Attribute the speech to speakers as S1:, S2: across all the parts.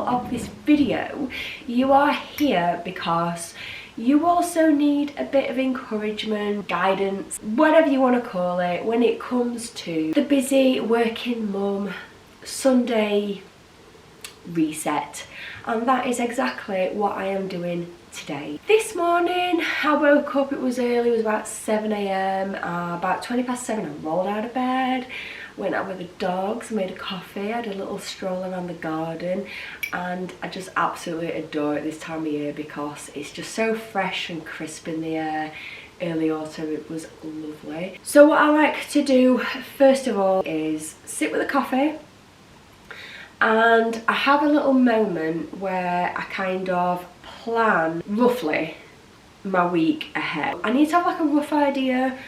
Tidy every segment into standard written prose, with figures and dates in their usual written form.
S1: of this video, you are here because you also need a bit of encouragement, guidance, whatever you want to call it, when it comes to the busy working mum Sunday reset. And that is exactly what I am doing today. This morning I woke up, it was early, it was about 7 a.m, about 20 past 7 I rolled out of bed, went out with the dogs, made a coffee, had a little stroll around the garden, and I just absolutely adore it this time of year because it's just so fresh and crisp in the air. Early autumn, it was lovely. So what I like to do first of all is sit with a coffee, and I have a little moment where I kind of plan roughly my week ahead. I need to have like a rough idea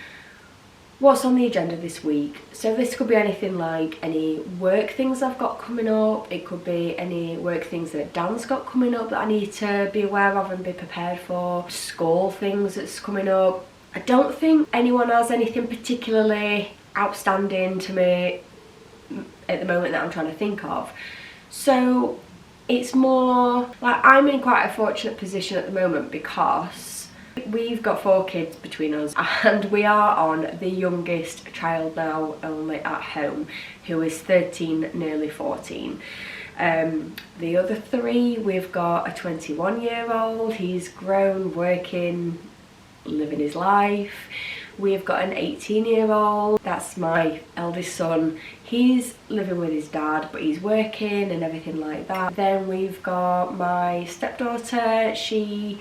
S1: what's on the agenda this week. So this could be anything like any work things I've got coming up, it could be any work things that Dan's got coming up that I need to be aware of and be prepared for, school things that's coming up. I don't think anyone has anything particularly outstanding to me at the moment that I'm trying to think of. So it's more like I'm in quite a fortunate position at the moment because we've got 4 kids between us, and we are on the youngest child now only at home, who is 13, nearly 14. The other 3, we've got a 21-year-old, he's grown, working, living his life. We've got an 18-year-old, that's my eldest son. He's living with his dad, but he's working and everything like that. Then we've got my stepdaughter, she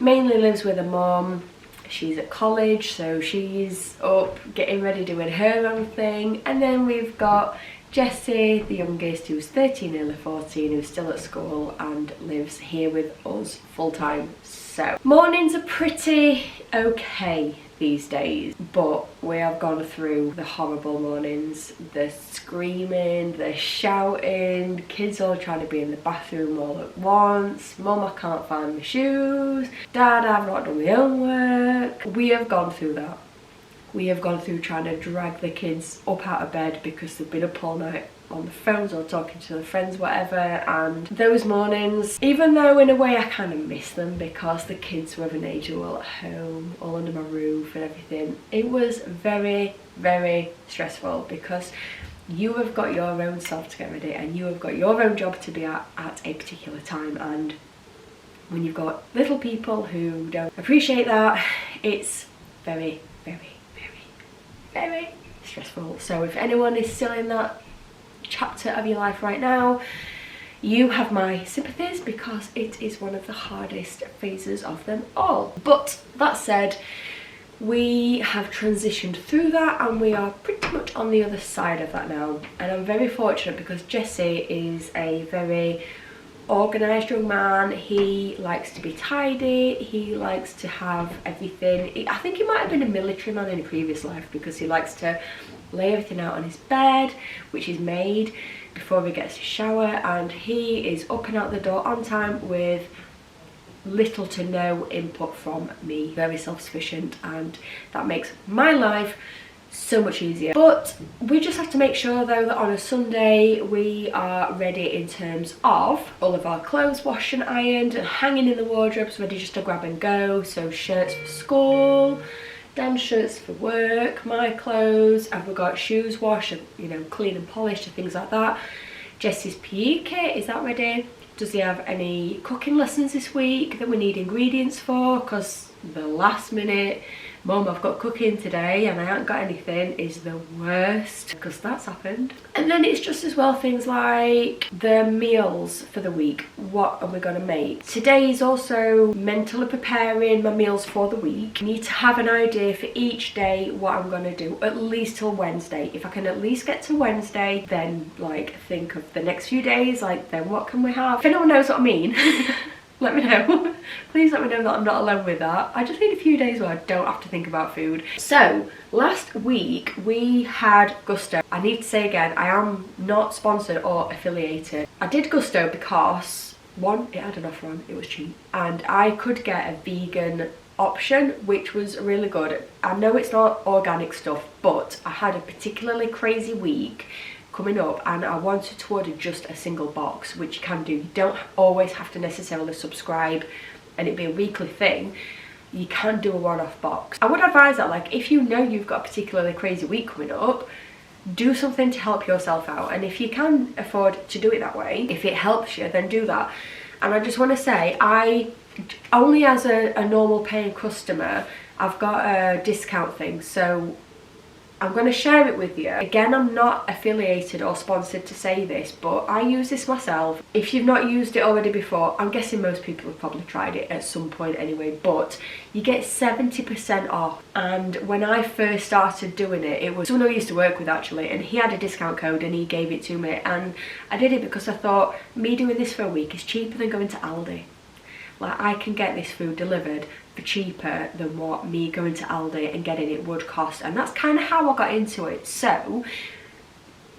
S1: mainly lives with her mum. She's at college, so she's up, getting ready, doing her own thing. And then we've got Jessie, the youngest, who's 13, nearly 14, who's still at school and lives here with us full time. So mornings are pretty okay these days, but we have gone through the horrible mornings, the screaming, the shouting, kids all trying to be in the bathroom all at once, mum I can't find my shoes, dad I've not done my homework. We have gone through that. We have gone through trying to drag the kids up out of bed because they've been up all night on the phones or talking to their friends, whatever. And those mornings, even though in a way I kind of miss them because the kids were of an age who were all at home, all under my roof and everything, it was very, very stressful because you have got your own self to get ready and you have got your own job to be at a particular time. And when you've got little people who don't appreciate that, it's very, very, very stressful. So if anyone is still in that chapter of your life right now, you have my sympathies because it is one of the hardest phases of them all. But that said, we have transitioned through that and we are pretty much on the other side of that now. And I'm very fortunate because Jesse is a very organised young man. He likes to be tidy, he likes to have everything. I think he might have been a military man in a previous life because he likes to lay everything out on his bed, which is made before he gets to shower, and he is up and out the door on time with little to no input from me. Very self-sufficient, and that makes my life so much easier. But we just have to make sure though that on a Sunday we are ready in terms of all of our clothes washed and ironed and hanging in the wardrobes ready just to grab and go. So shirts for school, Dan's shirts for work, my clothes, and we've got shoes washed and, you know, clean and polished and things like that. Jesse's PE kit, is that ready? Does he have any cooking lessons this week that we need ingredients for? Because the last minute, Mum, I've got cooking today and I haven't got anything, is the worst, because that's happened. And then it's just as well things like the meals for the week. What are we going to make? Today is also mentally preparing my meals for the week. I need to have an idea for each day what I'm going to do, at least till Wednesday. If I can at least get to Wednesday, then like think of the next few days, like then what can we have? If anyone knows what I mean, let me know. Please let me know that I'm not alone with that. I just need a few days where I don't have to think about food. So last week we had Gusto. I need to say again, I am not sponsored or affiliated. I did Gusto because one, it had an offer on, it was cheap, and I could get a vegan option which was really good. I know it's not organic stuff, but I had a particularly crazy week coming up, and I wanted to order just a single box, which you can do. You don't always have to necessarily subscribe and it be a weekly thing. You can do a one-off box. I would advise that, like, if you know you've got a particularly crazy week coming up, do something to help yourself out, and if you can afford to do it that way, if it helps you, then do that. And I just want to say, I only as a normal paying customer, I've got a discount thing, so I'm going to share it with you. Again, I'm not affiliated or sponsored to say this, but I use this myself. If you've not used it already before, I'm guessing most people have probably tried it at some point anyway, but you get 70% off. And when I first started doing it, it was someone I used to work with actually, and he had a discount code and he gave it to me, and I did it because I thought, me doing this for a week is cheaper than going to Aldi. Like, I can get this food delivered for cheaper than what me going to Aldi and getting it would cost, and that's kind of how I got into it. So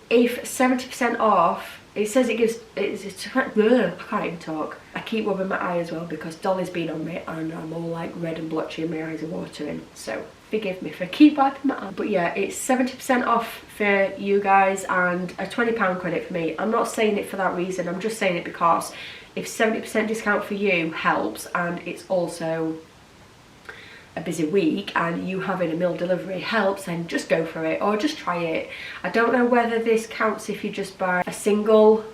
S1: if 70% off, it says it gives, I can't even talk. I keep rubbing my eye as well because Dolly's been on me and I'm all like red and blotchy and my eyes are watering, so forgive me for keep wiping my eye. But yeah, it's 70% off for you guys and a £20 credit for me. I'm not saying it for that reason, I'm just saying it because if 70% discount for you helps, and it's also a busy week and you having a meal delivery helps, then just go for it or just try it. I don't know whether this counts if you just buy a single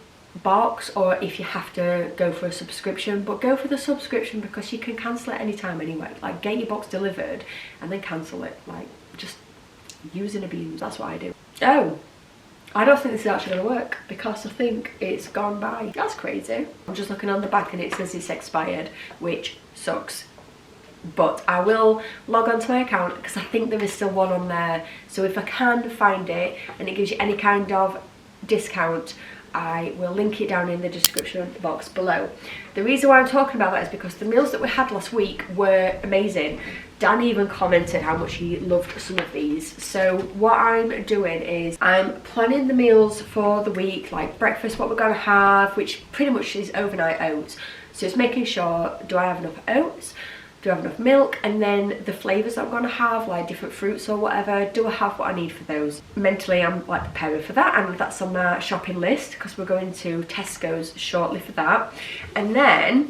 S1: box or if you have to go for a subscription, but go for the subscription because you can cancel it anytime anyway. Like, get your box delivered and then cancel it. Like, just use and abuse. That's what I do. Oh, I don't think this is actually going to work because I think it's gone by. That's crazy. I'm just looking on the back and it says it's expired, which sucks. But I will log on to my account because I think there is still one on there. So if I can find it and it gives you any kind of discount, I will link it down in the description box below. The reason why I'm talking about that is because the meals that we had last week were amazing. Dan even commented how much he loved some of these. So what I'm doing is I'm planning the meals for the week, like breakfast, what we're going to have, which pretty much is overnight oats. So it's making sure, do I have enough oats? Do I have enough milk? And then the flavours I'm going to have, like different fruits or whatever, do I have what I need for those? Mentally, I'm like preparing for that, and that's on my shopping list because we're going to Tesco's shortly for that. And then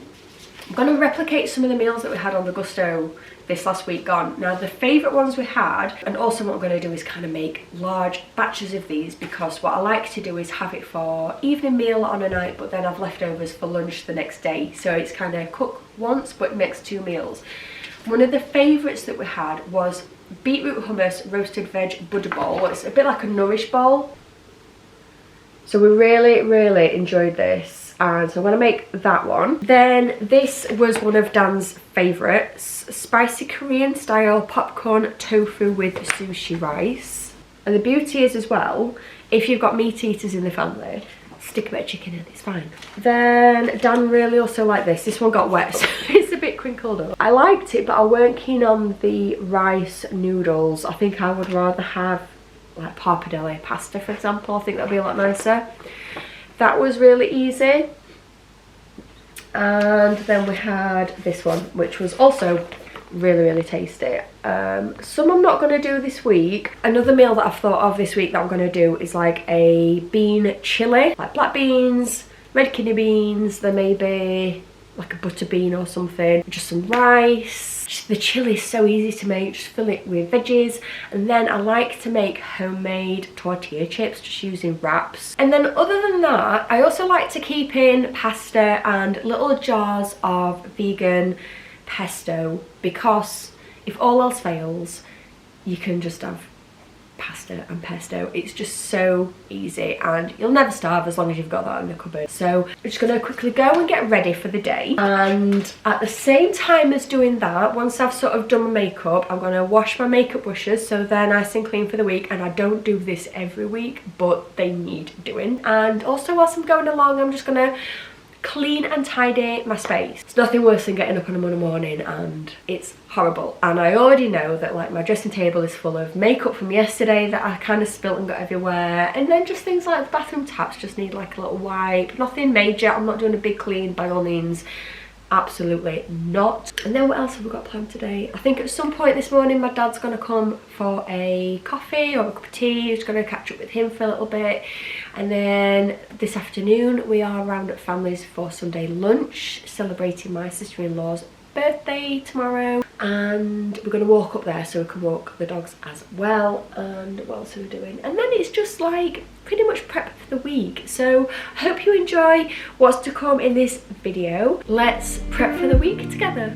S1: I'm going to replicate some of the meals that we had on the Gusto this last week gone. Now, the favourite ones we had, and also what I'm going to do is kind of make large batches of these because what I like to do is have it for evening meal on a night, but then I've leftovers for lunch the next day. So it's kind of cook once but makes 2 meals. One of the favourites that we had was beetroot hummus roasted veg butter bowl. It's a bit like a nourish bowl. So we really enjoyed this. And so I'm going to make that one. Then this was one of Dan's favourites, spicy Korean style popcorn tofu with sushi rice. And the beauty is as well, if you've got meat eaters in the family, stick a bit of chicken in, it's fine. Then Dan really also liked this. This one got wet, so it's a bit crinkled up. I liked it, but I weren't keen on the rice noodles. I think I would rather have like pappardelle pasta, for example. I think that'd be a lot nicer. That was really easy. And then we had this one, which was also really tasty. Some I'm not going to do this week. Another meal that I've thought of this week that I'm going to do is like a bean chili, like black beans, red kidney beans, there may be like a butter bean or something, just some rice. The chili is so easy to make, just fill it with veggies. And then I like to make homemade tortilla chips just using wraps. And then other than that, I also like to keep in pasta and little jars of vegan pesto, because if all else fails, you can just have pasta and pesto. It's just so easy and you'll never starve as long as you've got that in the cupboard. So I'm just going to quickly go and get ready for the day, and at the same time as doing that, once I've sort of done my makeup, I'm going to wash my makeup brushes so they're nice and clean for the week. And I don't do this every week, but they need doing. And also whilst I'm going along, I'm just going to clean and tidy my space. It's nothing worse than getting up on a Monday morning and it's horrible. And I already know that like my dressing table is full of makeup from yesterday that I kind of spilt and got everywhere. And then just things like the bathroom taps just need like a little wipe. Nothing major. I'm not doing a big clean by all means. Absolutely not. And then what else have we got planned today? I think at some point this morning my dad's going to come for a coffee or a cup of tea. Just going to catch up with him for a little bit. And then this afternoon we are around at family's for Sunday lunch, celebrating my sister-in-law's birthday tomorrow, and we're going to walk up there so we can walk the dogs as well. And what else are we doing? And then it's just like pretty much prep for the week. So I hope you enjoy what's to come in this video. Let's prep for the week together.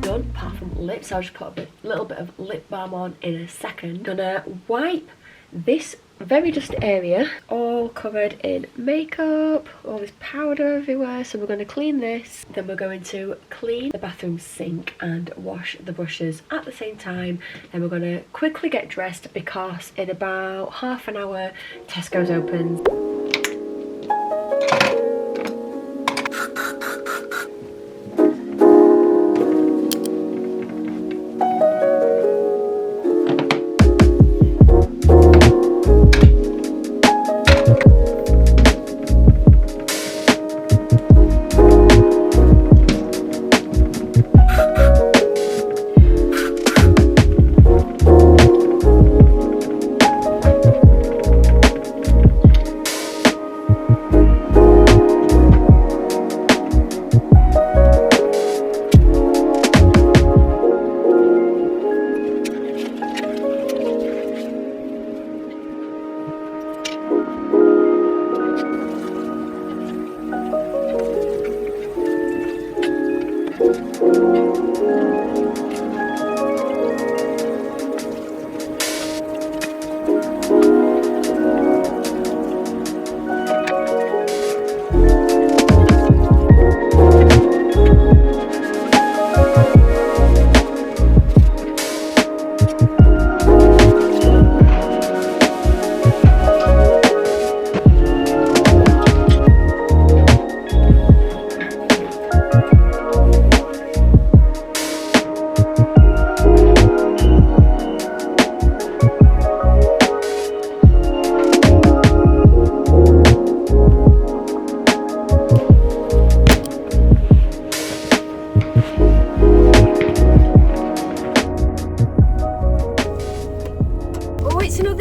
S1: Done apart from lips. I'll just put a little bit of lip balm on in a second. Gonna wipe this very dusty area, all covered in makeup, all this powder everywhere. So we're going to clean this, then we're going to clean the bathroom sink and wash the brushes at the same time. Then we're going to quickly get dressed because in about half an hour Tesco's opens.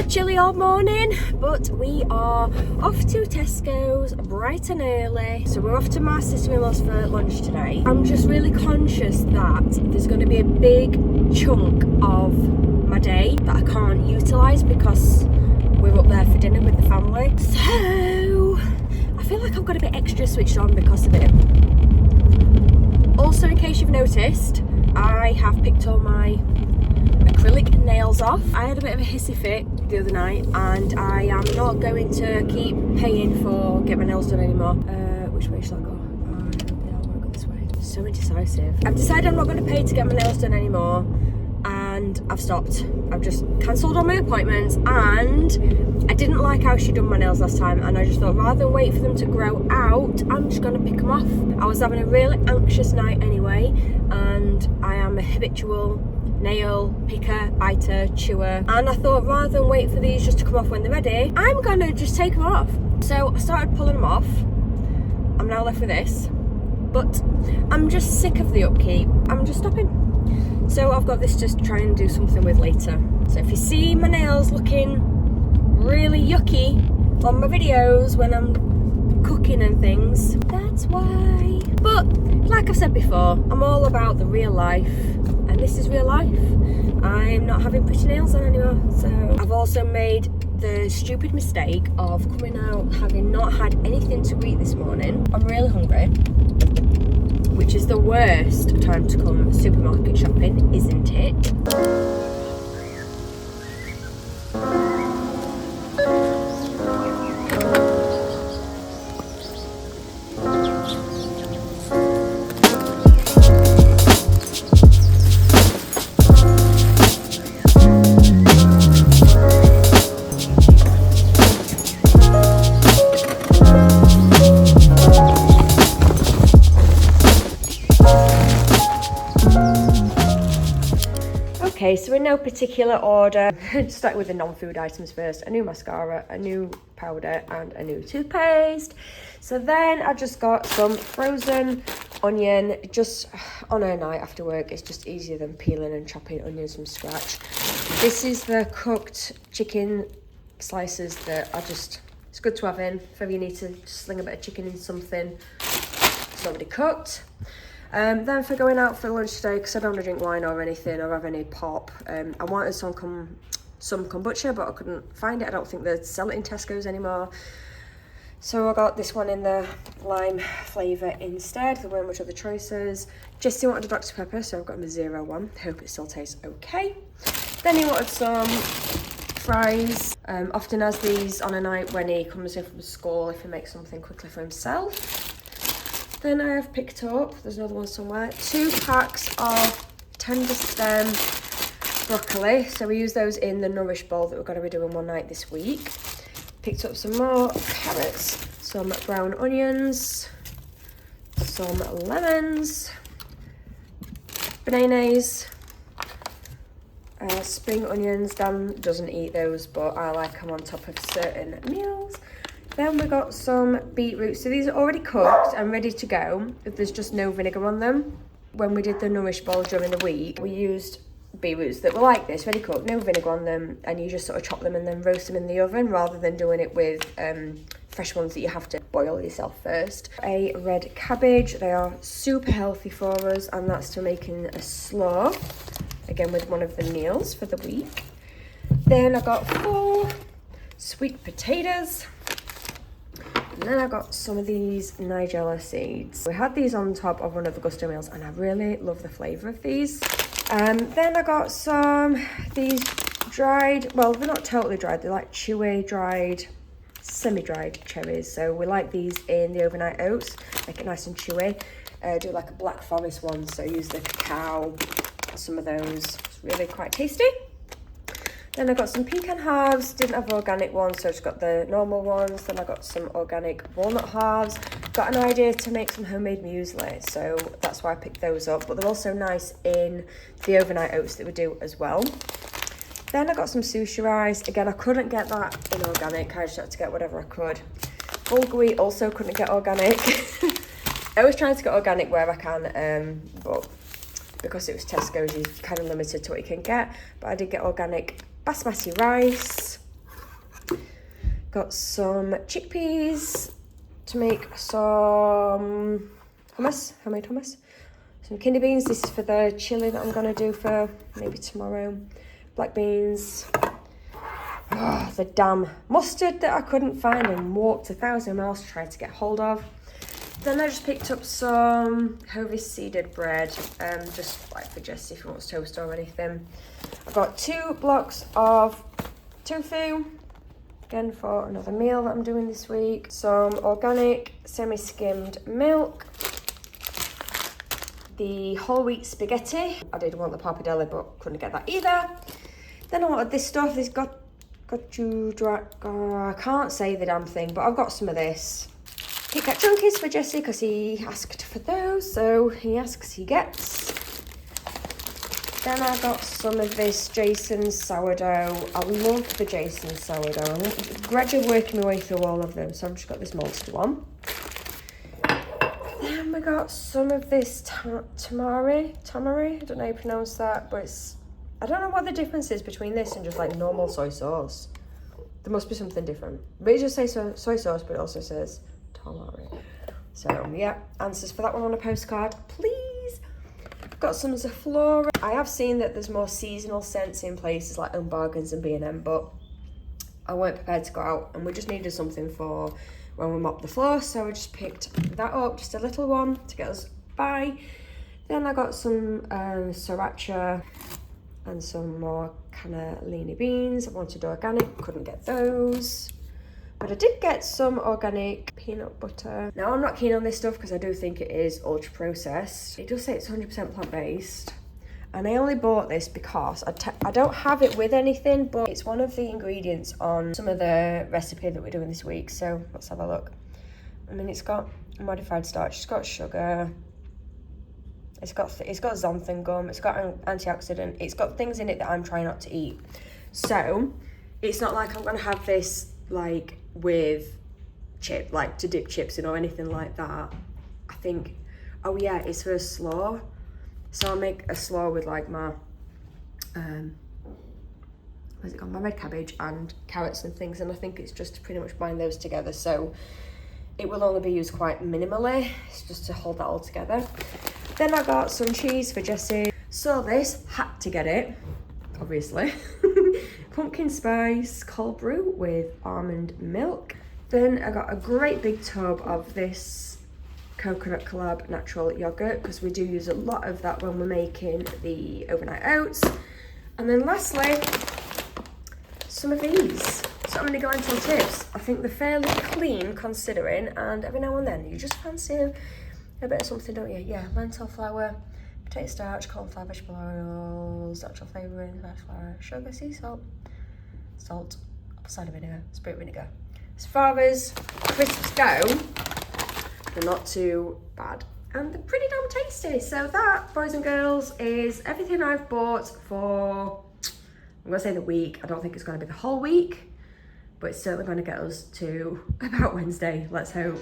S1: Chilly old morning, but we are off to Tesco's bright and early. So we're off to my sister-in-law's for lunch today. I'm just really conscious that there's going to be a big chunk of my day that I can't utilise because we're up there for dinner with the family. So I feel like I've got a bit extra switched on because of it. Also, in case you've noticed, I have picked all my acrylic nails off. I had a bit of a hissy fit the other night and I am not going to keep paying for get my nails done anymore. Which way should I go? I want to go this way. So indecisive. I've decided I'm not going to pay to get my nails done anymore and I've stopped. I've just cancelled all my appointments, and I didn't like how she done my nails last time, and I just thought rather than wait for them to grow out, I'm just going to pick them off. I was having a really anxious night anyway, and I am a habitual nail picker, biter, chewer, and I thought rather than wait for these just to come off when they're ready, I'm gonna just take them off. So I started pulling them off. I'm now left with this. but I'm just sick of the upkeep. I'm just stopping. So I've got this to try and do something with later. So if you see my nails looking really yucky on my videos when I'm cooking and things, that's why. But like I've said before, I'm all about the real life, and this is real life. I'm not having pretty nails on anymore. So I've also made the stupid mistake of coming out having not had anything to eat this morning. I'm really hungry, which is the worst time to come supermarket shopping, isn't it? Okay, so in no particular order, start with the non-food items first. A new mascara, a new powder, and a new toothpaste. So then I just got some frozen onion. Just on a night after work, it's just easier than peeling and chopping onions from scratch. This is the cooked chicken slices that are just, it's good to have in if you need to sling a bit of chicken in something it's already cooked. Then for going out for lunch today, because I don't want to drink wine or anything or have any pop, I wanted some kombucha, but I couldn't find it. I don't think they sell it in Tesco's anymore. So I got this one in the lime flavour instead. There weren't much other choices. Jessie wanted a Dr Pepper, so I've got him a 0-1. Hope it still tastes okay. Then he wanted some fries. Often has these on a night when he comes in from school, if he makes something quickly for himself. Then I have picked up, there's another one somewhere, 2 packs of tender stem broccoli. So we use those in the Nourish bowl that we're going to be doing one night this week. Picked up some more carrots, some brown onions, some lemons, bananas, spring onions. Dan doesn't eat those, but I like them on top of certain meals. Then we got some beetroots. So these are already cooked and ready to go. There's just no vinegar on them. When we did the Nourish bowl during the week, we used beetroots that were like this, ready cooked, no vinegar on them, and you just sort of chop them and then roast them in the oven rather than doing it with fresh ones that you have to boil yourself first. A red cabbage. They are super healthy for us, and that's to making a slaw, again with one of the meals for the week. Then I got 4 sweet potatoes. And then I got some of these Nigella seeds. We had these on top of one of the Gusto meals, and I really love the flavour of these. Then I got these dried, well, they're not totally dried, they're like chewy, dried, semi-dried cherries. So we like these in the overnight oats, make it nice and chewy. Do like a black forest one, so use the cacao, some of those. It's really quite tasty. Then I got some pecan halves, didn't have organic ones, so I just got the normal ones. Then I got some organic walnut halves. Got an idea to make some homemade muesli, so that's why I picked those up. But they're also nice in the overnight oats that we do as well. Then I got some sushi rice. Again, I couldn't get that in organic. I just had to get whatever I could. Bulgur wheat also couldn't get organic. I always try to get organic where I can, but because it was Tesco's, you're kind of limited to what you can get. But I did get organic basmati rice. Got some chickpeas to make some hummus, homemade hummus. Some kidney beans. This is for the chili that I'm going to do for maybe tomorrow. Black beans. Oh, the damn mustard that I couldn't find and walked 1,000 miles to try to get hold of. Then I just picked up some Hovis seeded bread, just like for Jessie if she wants toast or anything. I got 2 blocks of tofu, again for another meal that I'm doing this week. Some organic semi-skimmed milk. The whole wheat spaghetti. I did want the pappardelle, but couldn't get that either. Then I wanted this stuff, this I can't say the damn thing, but I've got some of this. Kit Kat Chunkies for Jessie because he asked for those, so he asks, he gets. Then I got some of this Jason's sourdough. I love the Jason's sourdough. I'm gradually working my way through all of them, so I've just got this malted one. Then we got some of this tamari, I don't know how you pronounce that, but it's, I don't know what the difference is between this and just like normal soy sauce. There must be something different. But it just says soy sauce, but it also says tamari. So yeah, answers for that one on a postcard, please. Got some Zaflora. I have seen that there's more seasonal scents in places like Bargains and B&M, but I weren't prepared to go out, and we just needed something for when we mop the floor, so I just picked that up, just a little one to get us by. Then I got some sriracha and some more cannellini beans. I wanted organic, couldn't get those. But I did get some organic peanut butter. Now, I'm not keen on this stuff because I do think it is ultra processed. It does say it's 100% plant-based. And I only bought this because I don't have it with anything, but it's one of the ingredients on some of the recipe that we're doing this week. So let's have a look. I mean, it's got modified starch, it's got sugar, it's got xanthan gum, it's got an antioxidant, it's got things in it that I'm trying not to eat. So it's not like I'm gonna have this like with like to dip chips in or anything like that. I think, oh yeah, it's for a slaw. So I'll make a slaw with like my, where's it gone? My red cabbage and carrots and things, and I think it's just to pretty much bind those together. So it will only be used quite minimally. It's just to hold that all together. Then I got some cheese for Jessie. So this, had to get it, obviously. Pumpkin spice cold brew with almond milk. Then I got a great big tub of this coconut collab natural yogurt, because we do use a lot of that when we're making the overnight oats. And then lastly, some of these. So I'm gonna go lentil chips. I think they're fairly clean considering, and every now and then you just fancy a bit of something, don't you? Yeah, lentil flour, potato starch, corn flour, vegetable oils, natural flavouring, rice flour, sugar, sea salt, apple cider vinegar, spirit vinegar. As far as crisps go, they're not too bad, and they're pretty damn tasty. So that, boys and girls, is everything I've bought for, I'm gonna say the week. I don't think it's gonna be the whole week, but it's certainly gonna get us to about Wednesday, let's hope.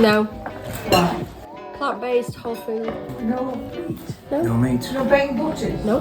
S1: No.
S2: Why?
S1: Plant-based, whole food.
S2: No meat.
S1: No?
S3: No meat.
S2: No bacon butchers.
S1: No.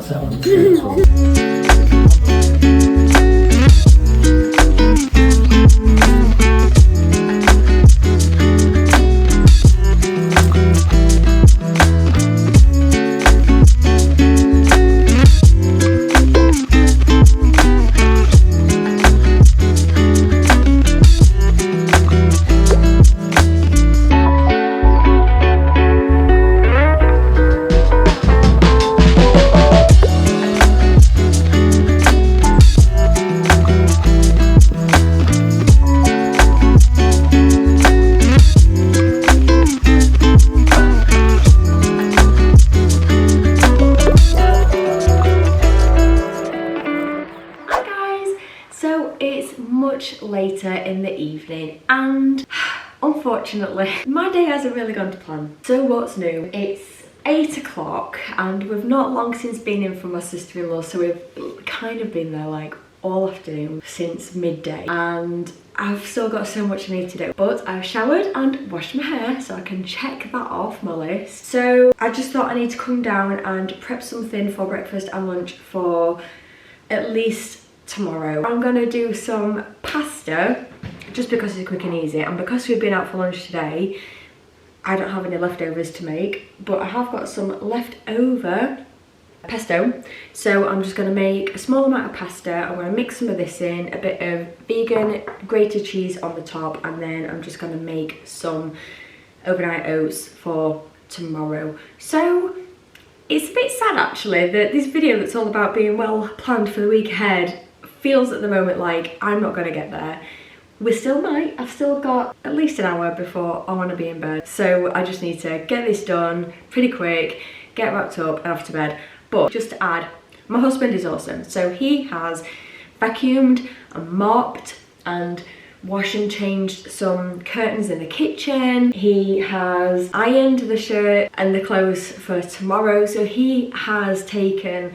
S1: Later in the evening, and unfortunately my day hasn't really gone to plan. So what's new? It's 8 o'clock and we've not long since been in from my sister-in-law, so we've kind of been there like all afternoon since midday, and I've still got so much I need to do. But I've showered and washed my hair, so I can check that off my list. So I just thought I need to come down and prep something for breakfast and lunch for at least tomorrow. I'm gonna do some pasta just because it's quick and easy, and because we've been out for lunch today, I don't have any leftovers to make, but I have got some leftover pesto. So I'm just going to make a small amount of pasta. I'm going to mix some of this in, a bit of vegan grated cheese on the top, and then I'm just going to make some overnight oats for tomorrow. So it's a bit sad actually that this video that's all about being well planned for the week ahead feels at the moment like I'm not going to get there. We still might. I've still got at least an hour before I want to be in bed. So I just need to get this done pretty quick, get wrapped up and off to bed. But just to add, my husband is awesome. So he has vacuumed and mopped and washed and changed some curtains in the kitchen. He has ironed the shirt and the clothes for tomorrow. So he has taken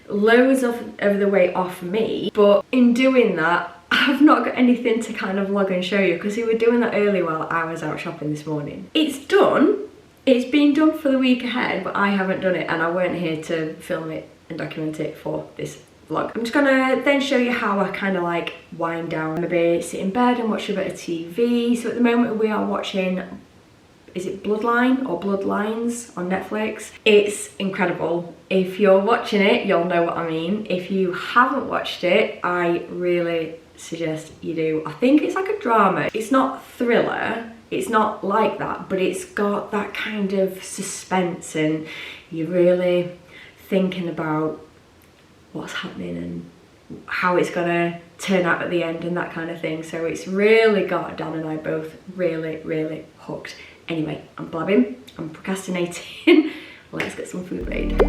S1: loads of the weight off me. But in doing that, I've not got anything to kind of vlog and show you because we were doing that early while I was out shopping this morning. It's done. It's been done for the week ahead, but I haven't done it and I weren't here to film it and document it for this vlog. I'm just gonna then show you how I kind of like wind down, maybe sit in bed and watch a bit of TV. So at the moment we are watching, is it Bloodline or Bloodlines on Netflix? It's incredible. If you're watching it, you'll know what I mean. If you haven't watched it, I really suggest you do. I think it's like a drama. It's not thriller, it's not like that, but it's got that kind of suspense and you're really thinking about what's happening and how it's gonna turn out at the end and that kind of thing. So it's really got Dan and I both really hooked. Anyway, I'm blabbing, I'm procrastinating. Let's get some food made.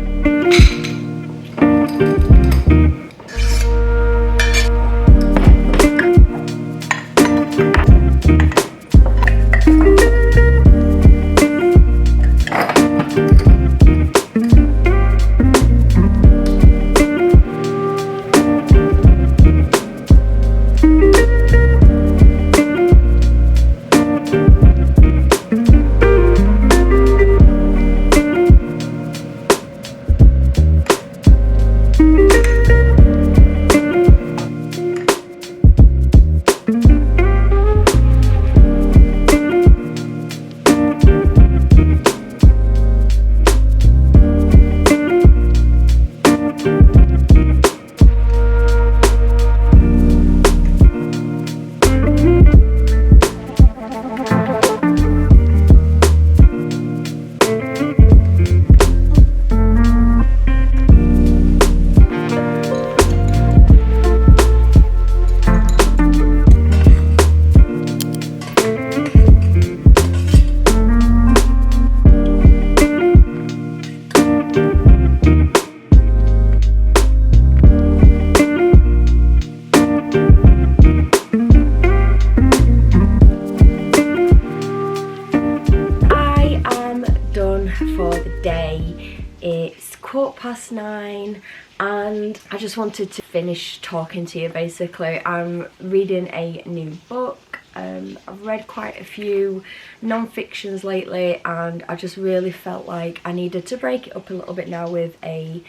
S1: It's 9:15 and I just wanted to finish talking to you basically. I'm reading a new book. I've read quite a few non-fictions lately and I just really felt like I needed to break it up a little bit now with a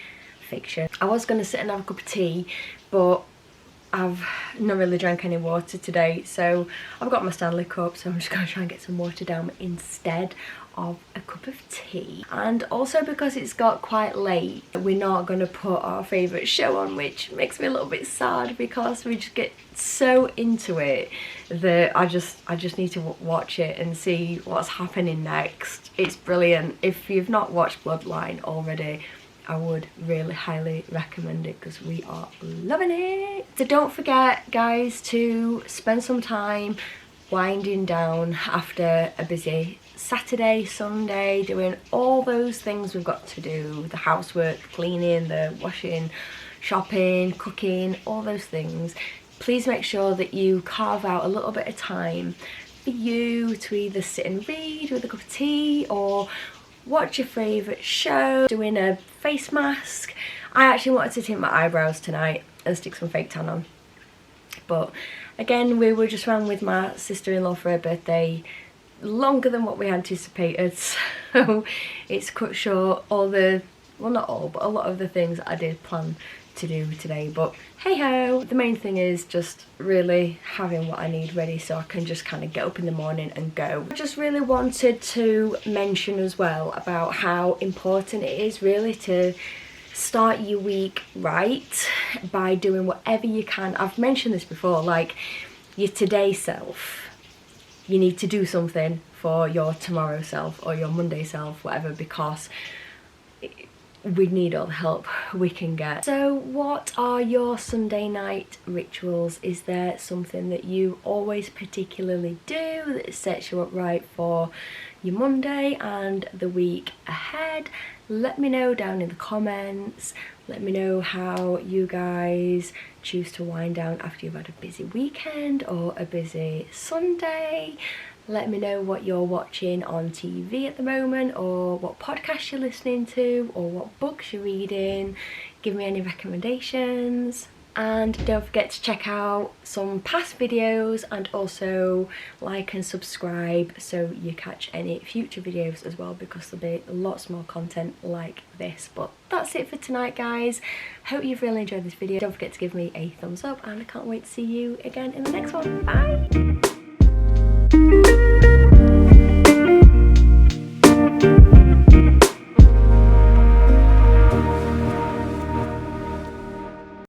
S1: fiction. I was going to sit and have a cup of tea, but I've not really drank any water today, so I've got my Stanley cup, so I'm just going to try and get some water down instead of a cup of tea. And also because it's got quite late, we're not going to put our favourite show on, which makes me a little bit sad because we just get so into it that I just need to watch it and see what's happening next. It's brilliant. If you've not watched Bloodline already, I would really highly recommend it because we are loving it. So don't forget, guys, to spend some time winding down after a busy Saturday, Sunday, doing all those things we've got to do, the housework, cleaning, the washing, shopping, cooking, all those things. Please make sure that you carve out a little bit of time for you to either sit and read with a cup of tea or watch your favourite show, doing a face mask. I actually wanted to tint my eyebrows tonight and stick some fake tan on. But again, we were just round with my sister-in-law for her birthday, longer than what we anticipated, so it's cut short all the, well not all, but a lot of the things I did plan to do today. But hey ho, the main thing is just really having what I need ready so I can just kind of get up in the morning and go. I just really wanted to mention as well about how important it is really to start your week right by doing whatever you can. I've mentioned this before, like your today self, you need to do something for your tomorrow self or your Monday self, whatever, because we need all the help we can get. So what are your Sunday night rituals? Is there something that you always particularly do that sets you up right for your Monday and the week ahead? Let me know down in the comments. Let me know how you guys choose to wind down after you've had a busy weekend or a busy Sunday. Let me know what you're watching on TV at the moment, or what podcasts you're listening to, or what books you're reading. Give me any recommendations. And don't forget to check out some past videos and also like and subscribe so you catch any future videos as well, because there'll be lots more content like this. But that's it for tonight, guys. Hope you've really enjoyed this video. Don't forget to give me a thumbs up, and I can't wait to see you again in the next one. Bye!